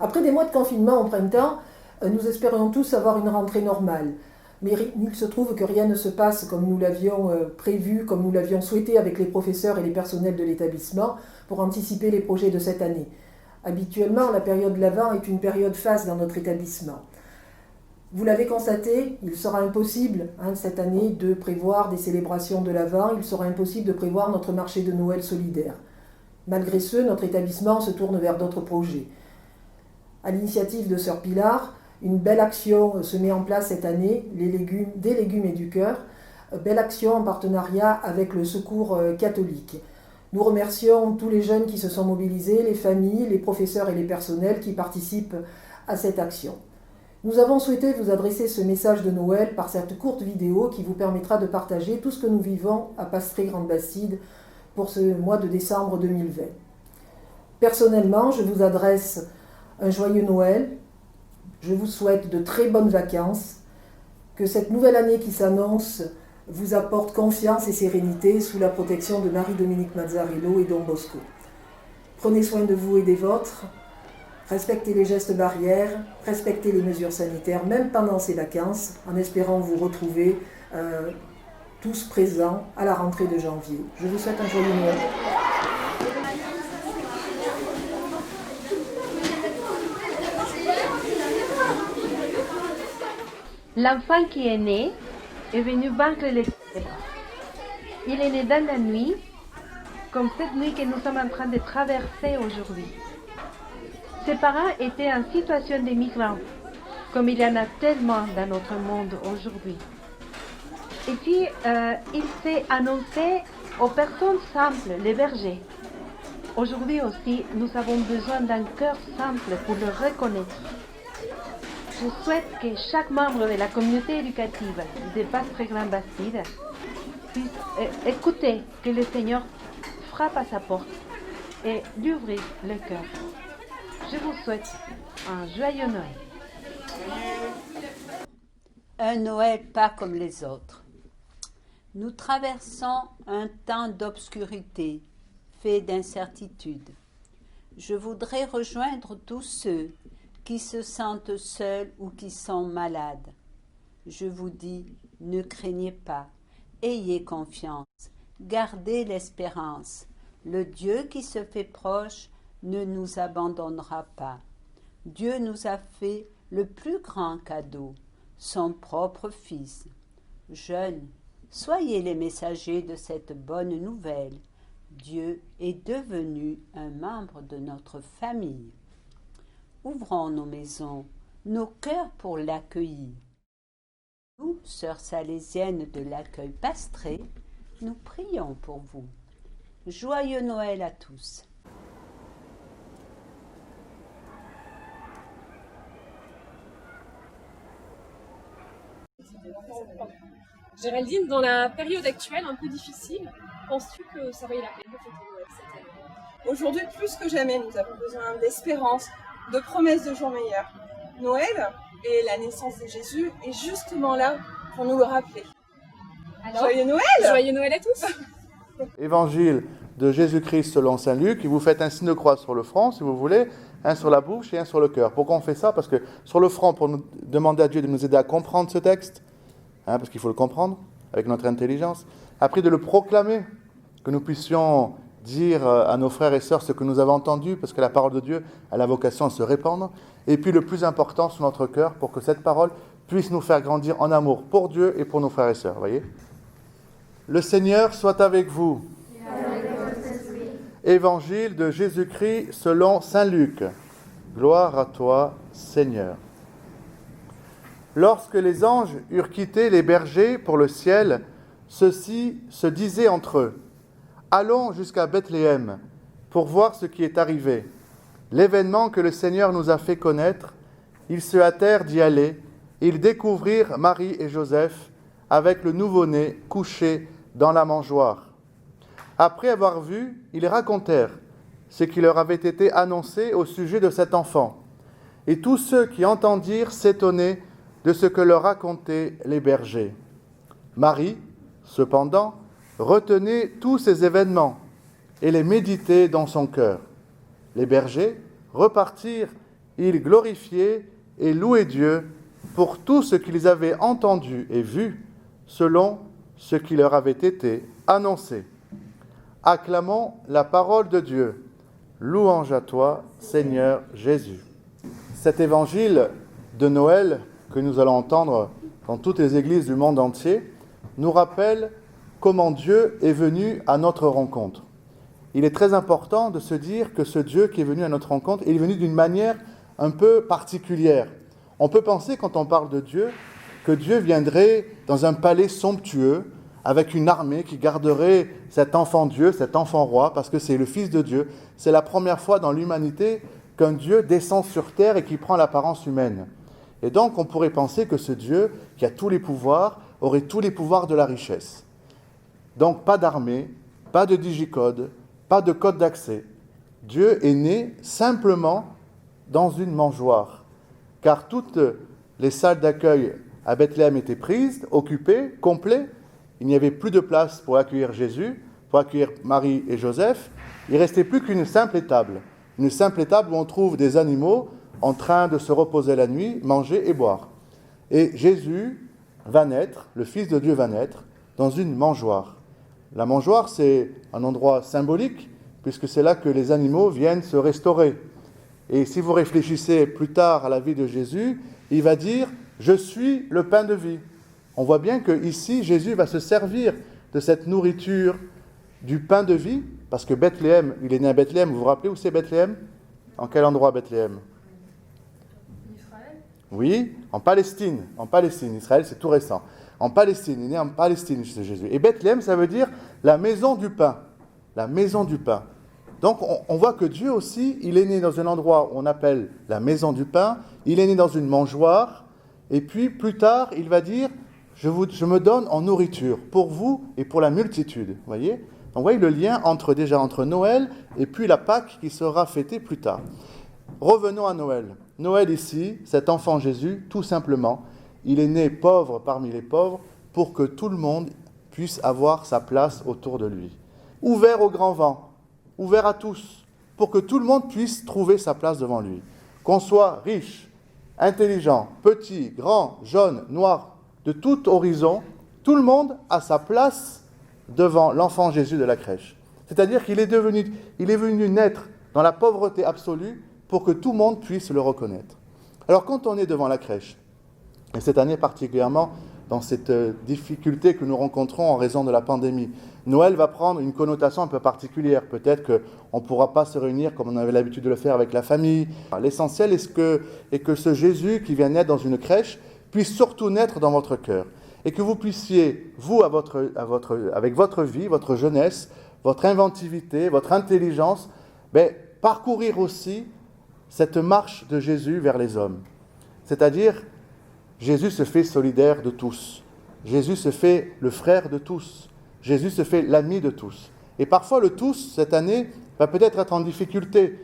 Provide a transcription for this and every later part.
Après des mois de confinement au printemps, nous espérions tous avoir une rentrée normale. Mais il se trouve que rien ne se passe comme nous l'avions prévu, comme nous l'avions souhaité avec les professeurs et les personnels de l'établissement pour anticiper les projets de cette année. Habituellement, la période de l'Avent est une période faste dans notre établissement. Vous l'avez constaté, il sera impossible cette année de prévoir des célébrations de l'Avent, il sera impossible de prévoir notre marché de Noël solidaire. Malgré ce, notre établissement se tourne vers d'autres projets. À l'initiative de Sœur Pilar, une belle action se met en place cette année, des légumes et du cœur, belle action en partenariat avec le Secours catholique. Nous remercions tous les jeunes qui se sont mobilisés, les familles, les professeurs et les personnels qui participent à cette action. Nous avons souhaité vous adresser ce message de Noël par cette courte vidéo qui vous permettra de partager tout ce que nous vivons à Pastré-Grande-Bastide pour ce mois de décembre 2020. Personnellement, je vous adresse un joyeux Noël. Je vous souhaite de très bonnes vacances, que cette nouvelle année qui s'annonce vous apporte confiance et sérénité sous la protection de Marie-Dominique Mazzarello et Don Bosco. Prenez soin de vous et des vôtres, respectez les gestes barrières, respectez les mesures sanitaires, même pendant ces vacances, en espérant vous retrouver tous présents à la rentrée de janvier. Je vous souhaite un joyeux Noël. L'enfant qui est né est venu vaincre les ténèbres. Il est né dans la nuit, comme cette nuit que nous sommes en train de traverser aujourd'hui. Ses parents étaient en situation de migrants, comme il y en a tellement dans notre monde aujourd'hui. Et puis, il s'est annoncé aux personnes simples, les bergers. Aujourd'hui aussi, nous avons besoin d'un cœur simple pour le reconnaître. Je souhaite que chaque membre de la communauté éducative de Pastré-Grande-Bastide puisse écouter que le Seigneur frappe à sa porte et lui ouvrir le cœur. Je vous souhaite un joyeux Noël. Un Noël pas comme les autres. Nous traversons un temps d'obscurité, fait d'incertitude. Je voudrais rejoindre tous ceux qui se sentent seuls ou qui sont malades. Je vous dis, ne craignez pas, ayez confiance, gardez l'espérance. Le Dieu qui se fait proche ne nous abandonnera pas. Dieu nous a fait le plus grand cadeau, son propre Fils. Jeunes, soyez les messagers de cette bonne nouvelle. Dieu est devenu un membre de notre famille. Ouvrons nos maisons, nos cœurs pour l'accueillir. Nous, sœurs salésiennes de l'accueil Pastré, nous prions pour vous. Joyeux Noël à tous. Géraldine, dans la période actuelle un peu difficile, penses-tu que ça valait la peine de fêter Noël cette année ? Aujourd'hui, plus que jamais, nous avons besoin d'espérance, de promesses de jours meilleurs. Noël et la naissance de Jésus est justement là pour nous le rappeler. Alors, joyeux Noël! Joyeux Noël à tous! Évangile de Jésus-Christ selon saint Luc, et vous faites un signe de croix sur le front, si vous voulez, un sur la bouche et un sur le cœur. Pourquoi on fait ça? Parce que sur le front, pour nous demander à Dieu de nous aider à comprendre ce texte, parce qu'il faut le comprendre avec notre intelligence. Après, de le proclamer, que nous puissions dire à nos frères et sœurs ce que nous avons entendu, parce que la parole de Dieu a la vocation à se répandre. Et puis le plus important, sur notre cœur, pour que cette parole puisse nous faire grandir en amour pour Dieu et pour nos frères et sœurs. Voyez ? Le Seigneur soit avec vous. Évangile de Jésus-Christ selon saint Luc. Gloire à toi, Seigneur. Lorsque les anges eurent quitté les bergers pour le ciel, ceux-ci se disaient entre eux: allons jusqu'à Bethléem pour voir ce qui est arrivé, l'événement que le Seigneur nous a fait connaître. Ils se hâtèrent d'y aller, et ils découvrirent Marie et Joseph avec le nouveau-né couché dans la mangeoire. Après avoir vu, ils racontèrent ce qui leur avait été annoncé au sujet de cet enfant. Et tous ceux qui entendirent s'étonnaient de ce que leur racontaient les bergers. Marie, cependant, retenait tous ces événements et les méditait dans son cœur. Les bergers repartirent ils glorifiaient et louaient Dieu pour tout ce qu'ils avaient entendu et vu, selon ce qui leur avait été annoncé. Acclamons la parole de Dieu. Louange à toi, Seigneur Jésus. Cet évangile de Noël que nous allons entendre dans toutes les églises du monde entier nous rappelle comment Dieu est venu à notre rencontre. Il est très important de se dire que ce Dieu qui est venu à notre rencontre, il est venu d'une manière un peu particulière. On peut penser, quand on parle de Dieu, que Dieu viendrait dans un palais somptueux, avec une armée qui garderait cet enfant Dieu, cet enfant roi, parce que c'est le Fils de Dieu. C'est la première fois dans l'humanité qu'un Dieu descend sur terre et qui prend l'apparence humaine. Et donc, on pourrait penser que ce Dieu, qui a tous les pouvoirs, aurait tous les pouvoirs de la richesse. Donc, pas d'armée, pas de digicode, pas de code d'accès. Dieu est né simplement dans une mangeoire, car toutes les salles d'accueil à Bethléem étaient prises, occupées, complètes. Il n'y avait plus de place pour accueillir Jésus, pour accueillir Marie et Joseph. Il ne restait plus qu'une simple étable où on trouve des animaux en train de se reposer la nuit, manger et boire. Et Jésus va naître, le Fils de Dieu va naître, dans une mangeoire. La mangeoire, c'est un endroit symbolique, puisque c'est là que les animaux viennent se restaurer. Et si vous réfléchissez plus tard à la vie de Jésus, il va dire « Je suis le pain de vie ». On voit bien qu'ici, Jésus va se servir de cette nourriture, du pain de vie, parce que Bethléem, il est né à Bethléem. Vous vous rappelez où c'est Bethléem? En quel endroit Bethléem? Israël. Oui, en Palestine. En Palestine. Israël, c'est tout récent. En Palestine, il est né en Palestine, Jésus. Et Bethléem, ça veut dire la maison du pain. La maison du pain. Donc, on voit que Dieu aussi, il est né dans un endroit où on appelle la maison du pain. Il est né dans une mangeoire. Et puis, plus tard, il va dire, je me donne en nourriture pour vous et pour la multitude. Vous voyez? Donc, vous voyez le lien entre Noël et puis la Pâque qui sera fêtée plus tard. Revenons à Noël. Noël ici, cet enfant Jésus, tout simplement, il est né pauvre parmi les pauvres pour que tout le monde puisse avoir sa place autour de lui. Ouvert au grand vent, ouvert à tous, pour que tout le monde puisse trouver sa place devant lui. Qu'on soit riche, intelligent, petit, grand, jaune, noir, de tout horizon, tout le monde a sa place devant l'enfant Jésus de la crèche. C'est-à-dire qu'il est venu naître dans la pauvreté absolue pour que tout le monde puisse le reconnaître. Alors quand on est devant la crèche, et cette année particulièrement dans cette difficulté que nous rencontrons en raison de la pandémie, Noël va prendre une connotation un peu particulière. Peut-être qu'on ne pourra pas se réunir comme on avait l'habitude de le faire avec la famille. L'essentiel est que ce Jésus qui vient naître dans une crèche puisse surtout naître dans votre cœur. Et que vous puissiez, vous, avec votre vie, votre jeunesse, votre inventivité, votre intelligence, parcourir aussi cette marche de Jésus vers les hommes. C'est-à-dire, Jésus se fait solidaire de tous. Jésus se fait le frère de tous. Jésus se fait l'ami de tous. Et parfois, le tous, cette année, va peut-être être en difficulté.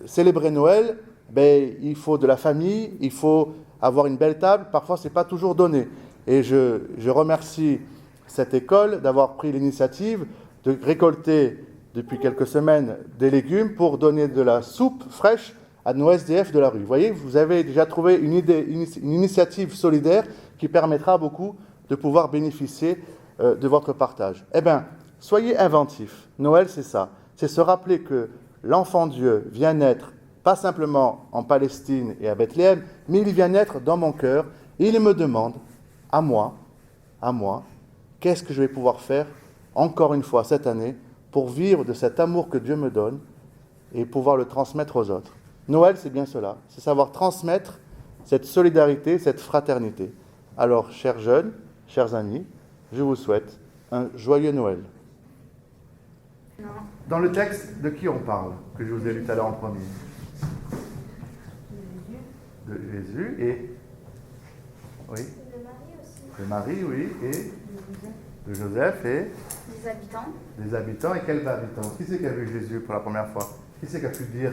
Célébrer Noël, il faut de la famille, il faut avoir une belle table. Parfois, ce n'est pas toujours donné. Et je remercie cette école d'avoir pris l'initiative de récolter depuis quelques semaines des légumes pour donner de la soupe fraîche à nos SDF de la rue. Vous voyez, vous avez déjà trouvé une initiative solidaire qui permettra à beaucoup de pouvoir bénéficier de votre partage. Eh bien, soyez inventifs. Noël, c'est ça. C'est se rappeler que l'enfant Dieu vient naître, pas simplement en Palestine et à Bethléem, mais il vient naître dans mon cœur et il me demande, à moi, qu'est-ce que je vais pouvoir faire, encore une fois cette année, pour vivre de cet amour que Dieu me donne et pouvoir le transmettre aux autres. Noël, c'est bien cela, c'est savoir transmettre cette solidarité, cette fraternité. Alors, chers jeunes, chers amis, je vous souhaite un joyeux Noël. Dans le texte, de qui on parle, que je vous ai lu tout à l'heure en premier? De Jésus et... Oui. De Marie, oui, et de Joseph et... Des habitants. Des habitants, et quels habitants? Qui c'est qui a vu Jésus pour la première fois? Qui c'est qui a pu dire?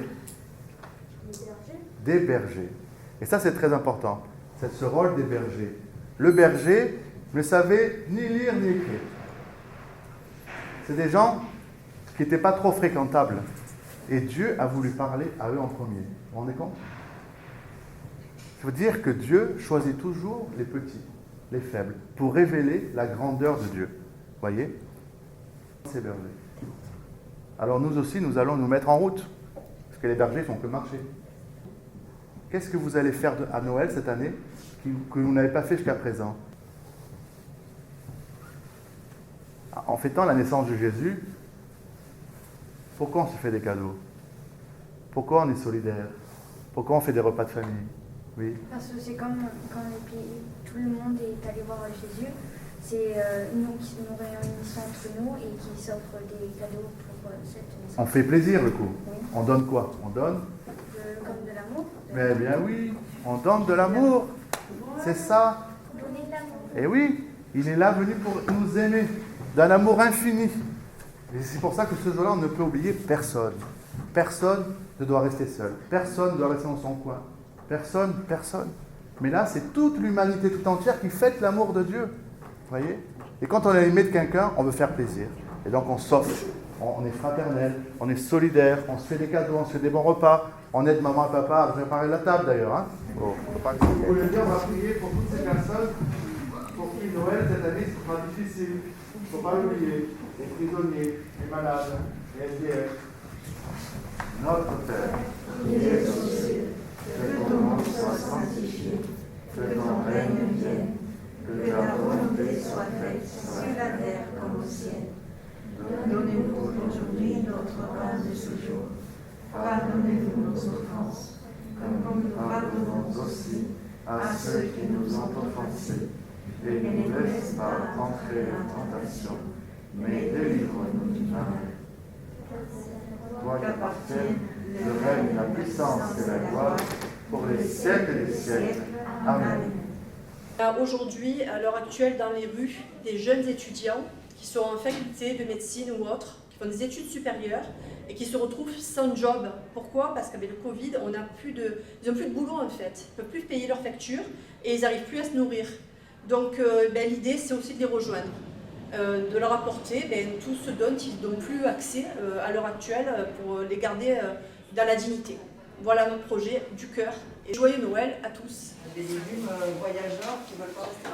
Des bergers. Des bergers. Et ça, c'est très important. C'est ce rôle des bergers. Le berger ne savait ni lire ni écrire. C'est des gens qui n'étaient pas trop fréquentables. Et Dieu a voulu parler à eux en premier. Vous vous rendez compte? Il faut dire que Dieu choisit toujours les petits, les faibles, pour révéler la grandeur de Dieu. Voyez? Ces bergers. Alors nous aussi, nous allons nous mettre en route, parce que les bergers font que marcher. Qu'est-ce que vous allez faire à Noël cette année que vous n'avez pas fait jusqu'à présent? En fêtant la naissance de Jésus, pourquoi on se fait des cadeaux? Pourquoi on est solidaire? Pourquoi on fait des repas de famille? Oui. Parce que c'est comme quand tout le monde est allé voir Jésus, c'est nous qui nous réunissons entre nous et qui s'offrent des cadeaux pour cette naissance. On fait plaisir le coup. Oui. On donne quoi? On donne? Comme de l'amour. Mais bien oui, on donne de l'amour. C'est ça. Donner de l'amour. Et oui, il est là venu pour nous aimer, d'un amour infini. Et c'est pour ça que ce jour-là, on ne peut oublier personne. Personne ne doit rester seul. Personne ne doit rester dans son coin. Personne. Mais là, c'est toute l'humanité tout entière qui fête l'amour de Dieu. Vous voyez? Et quand on est aimé de quelqu'un, on veut faire plaisir. Et donc on s'offre. On est fraternel, on est solidaire, on se fait des cadeaux, on se fait des bons repas. On aide maman et papa à préparer la table d'ailleurs. Hein? Vous voulez dire, on va prier pour toutes ces personnes pour qui Noël cette année sera difficile. Il ne faut pas l'oublier. Les prisonniers, les malades, les SDF. Notre Père, qui es aux cieux, que ton nom soit sanctifié, que ton règne vienne, que ta volonté soit faite sur la terre comme au ciel. Donnez-nous aujourd'hui notre pain de ce jour. Pardonnez-nous nos offenses, comme nous pardonnons aussi à ceux qui nous ont offensés. Et ne nous laisse pas entrer en tentation, mais délivre-nous du mal. Toi qu'appartiennent le règne, la puissance et la gloire pour les siècles des siècles. Amen. Aujourd'hui, à l'heure actuelle, dans les rues, des jeunes étudiants qui sont en faculté de médecine ou autres, qui font des études supérieures et qui se retrouvent sans job. Pourquoi? Parce qu'avec le Covid, ils n'ont plus de boulot en fait. Ils ne peuvent plus payer leurs factures et ils n'arrivent plus à se nourrir. Donc l'idée, c'est aussi de les rejoindre, de leur apporter tout ce dont ils n'ont plus accès à l'heure actuelle pour les garder dans la dignité. Voilà notre projet du cœur. Et joyeux Noël à tous. Des légumes voyageurs qui veulent pas rester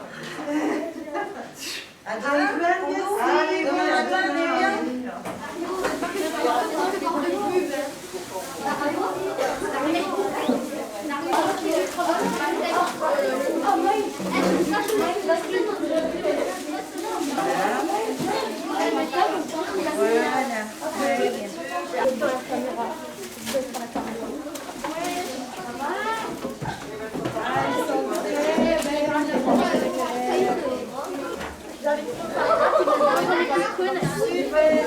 Super.